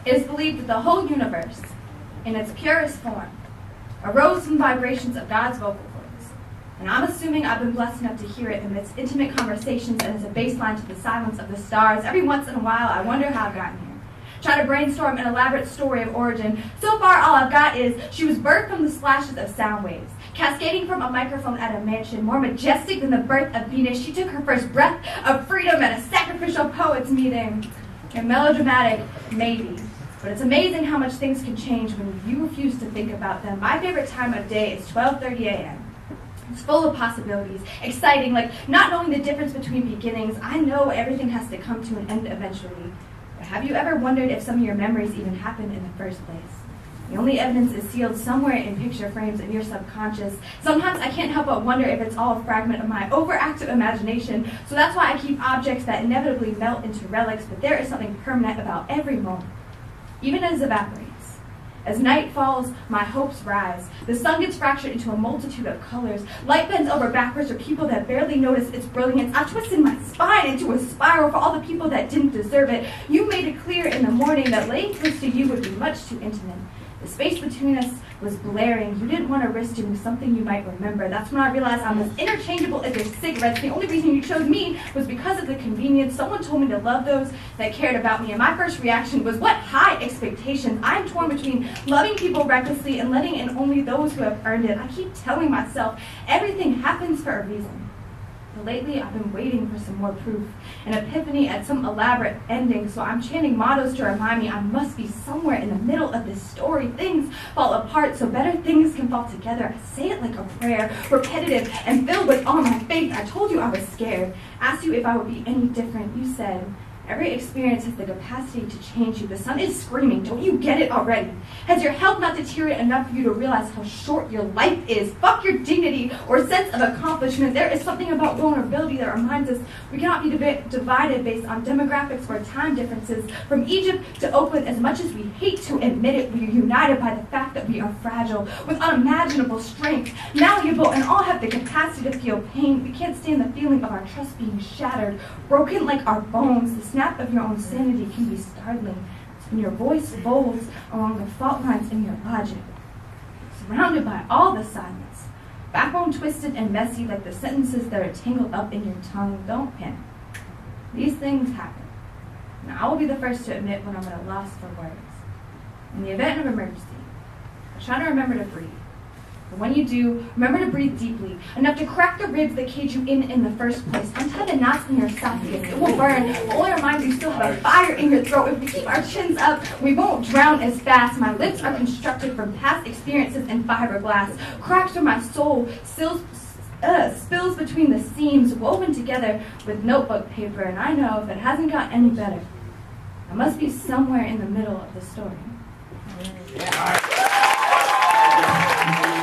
It is believed that the whole universe, in its purest form, arose from vibrations of God's vocal cords. And I'm assuming I've been blessed enough to hear it amidst intimate conversations and as a baseline to the silence of the stars. Every once in a while, I wonder how I've gotten here. Try to brainstorm an elaborate story of origin. So far, all I've got is she was birthed from the splashes of sound waves, cascading from a microphone at a mansion, more majestic than the birth of Venus. She took her first breath of freedom at a Sacrificial Poets meeting. And melodramatic, maybe. But it's amazing how much things can change when you refuse to think about them. My favorite time of day is 12:30 a.m. It's full of possibilities, exciting, like not knowing the difference between beginnings. I know everything has to come to an end eventually. But have you ever wondered if some of your memories even happened in the first place? The only evidence is sealed somewhere in picture frames in your subconscious. Sometimes I can't help but wonder if it's all a fragment of my overactive imagination. So that's why I keep objects that inevitably melt into relics, but there is something permanent about every moment, even as it evaporates. As night falls, my hopes rise. The sun gets fractured into a multitude of colors. Light bends over backwards for people that barely notice its brilliance. I twisted my spine into a spiral for all the people that didn't deserve it. You made it clear in the morning that laying close to you would be much too intimate. The space between us was blaring. You didn't want to risk doing something you might remember. That's when I realized I'm as interchangeable as your cigarettes. The only reason you chose me was because of the convenience. Someone told me to love those that cared about me, and my first reaction was, what high expectations. I'm torn between loving people recklessly and letting in only those who have earned it. I keep telling myself everything happens for a reason. But lately, I've been waiting for some more proof, an epiphany at some elaborate ending, so I'm chanting mottos to remind me I must be somewhere in the middle of this story. Things fall apart so better things can fall together. I say it like a prayer, repetitive and filled with all my faith. I told you I was scared, asked you if I would be any different. You said, every experience has the capacity to change you. The sun is screaming. Don't you get it already? Has your health not deteriorated enough for you to realize how short your life is? Fuck your dignity or sense of accomplishment. There is something about vulnerability that reminds us we cannot be divided based on demographics or time differences. From Egypt to Oakland, as much as we hate to admit it, we are united by the fact that we are fragile, with unimaginable strength, malleable, and all have the capacity to feel pain. We can't stand the feeling of our trust being shattered, broken like our bones. The snap of your own sanity can be startling. It's when your voice folds along the fault lines in your logic. Surrounded by all the silence, backbone twisted and messy like the sentences that are tangled up in your tongue. Don't panic. These things happen. Now, I will be the first to admit when I'm at a loss for words. In the event of emergency, I try to remember to breathe. But when you do, remember to breathe deeply, enough to crack the ribs that cage you in the first place. Untie the knots in your esophagus. It will burn, but only reminds you still have a fire in your throat. If we keep our chins up, we won't drown as fast. My lips are constructed from past experiences in fiberglass. Cracks through my soul, spills between the seams, woven together with notebook paper. And I know if it hasn't got any better, I must be somewhere in the middle of the story.